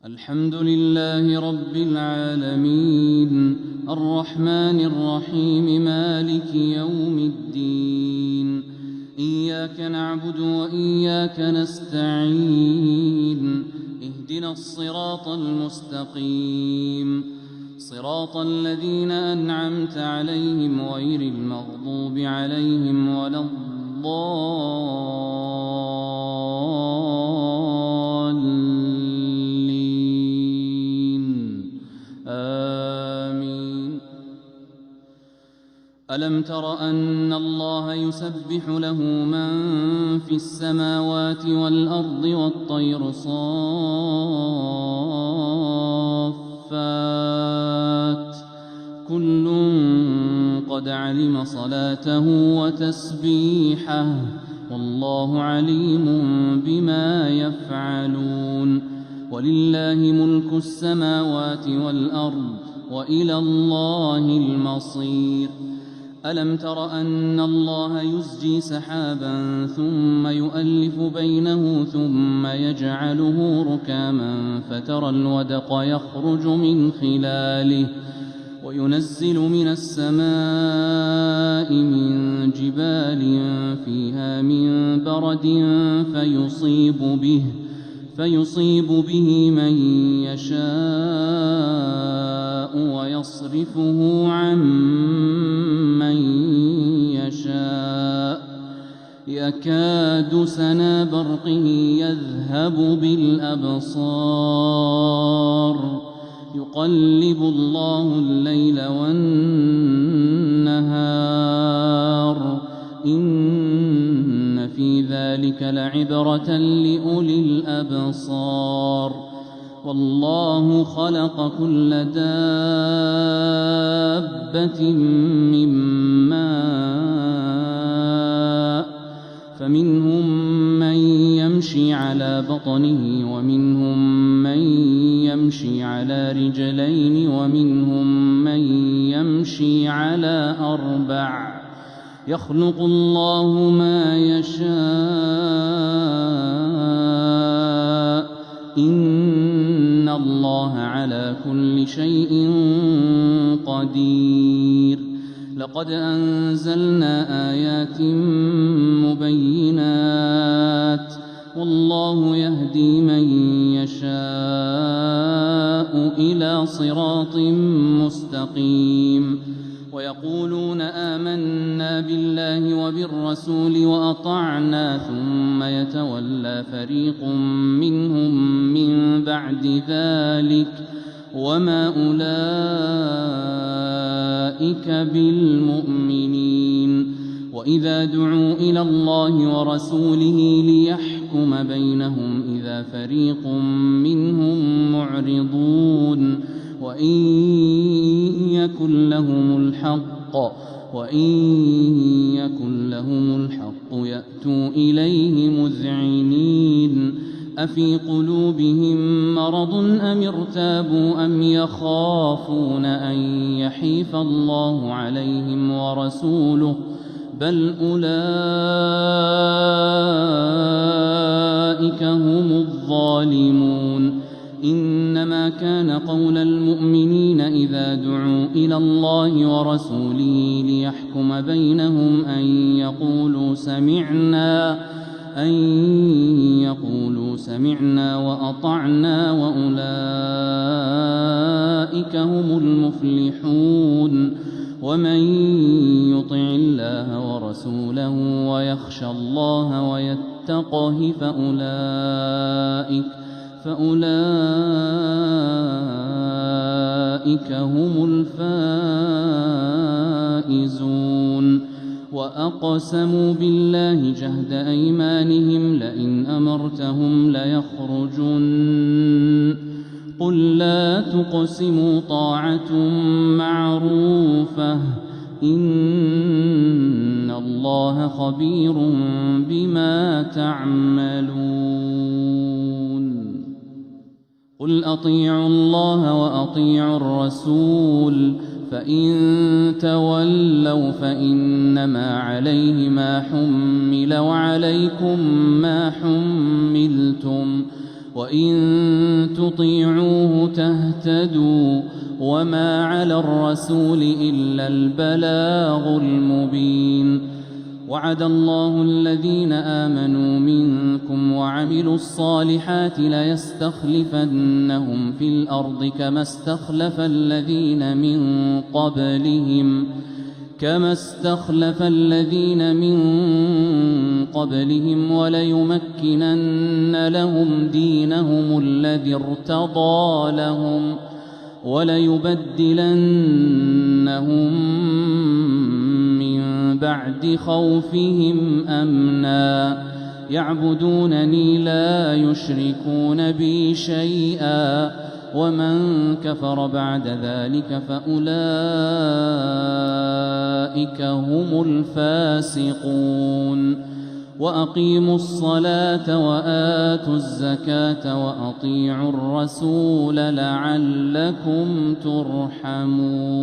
الحمد لله رب العالمين الرحمن الرحيم مالك يوم الدين. إياك نعبد وإياك نستعين. اهدنا الصراط المستقيم، صراط الذين أنعمت عليهم غير المغضوب عليهم ولا الضالين. آمين. ألم تر أن الله يسبح له من في السماوات والأرض والطير صافات كل قد علم صلاته وتسبيحه والله عليم بما يفعلون. ولله ملك السماوات والأرض وإلى الله المصير. ألم تر أن الله يزجي سحابا ثم يؤلف بينه ثم يجعله ركاما فترى الودق يخرج من خلاله وينزل من السماء من جبال فيها من برد فيصيب به من يشاء ويصرفه عن من يشاء يكاد سنا برقه يذهب بالأبصار يقلب الله الليل والنهار إن في ذلك لعبرة لأولي الأبصار. والله خلق كل دابة من ماء فمنهم من يمشي على بطنه ومنهم من يمشي على رجلين ومنهم من يمشي على أربع يخلق الله ما يشاء إن الله على كل شيء قدير. لقد أنزلنا آيات مبينات والله يهدي من يشاء إلى صراط مستقيم. ويقولون آمنا بالله وبالرسول وأطعنا ثم يتولى فريق منهم من بعد ذلك وما أولئك بالمؤمنين. وإذا دعوا إلى الله ورسوله ليحكم بينهم إذا فريق منهم معرضون وإن يكن لهم الحق يأتوا إليه مذعنين. أفي قلوبهم مرض أم ارتابوا أم يخافون أن يحيف الله عليهم ورسوله بل أولئك هم الظالمون. إنما كان قول المؤمنين إذا دعوا إلى الله ورسوله ليحكم بينهم أن يقولوا سمعنا وأطعنا وأولئك هم المفلحون. ومن يطع الله ورسوله ويخشى الله ويتقه فأولئك هم الفائزون. وأقسموا بالله جهد أيمانهم لئن أمرتهم ليخرجن قل لا تقسموا طاعة معروفة إن الله خبير بما تعملون. قل أطيعوا الله وأطيعوا الرسول فإن تولوا فإنما عليه ما حمل وعليكم ما حملتم وإن تطيعوه تهتدوا وما على الرسول إلا البلاغ المبين وعد الله الذين آمنوا منكم وعملوا الصالحات ليستخلفنهم في الأرض كما استخلف الذين من قبلهم وليمكنن لهم دينهم الذي ارتضى لهم وليبدلنهم من بعد خوفهم أمنا يعبدونني لا يشركون بي شيئا ومن كفر بعد ذلك فأولئك هم الفاسقون وأقيموا الصلاة وآتوا الزكاة وأطيعوا الرسول لعلكم ترحمون.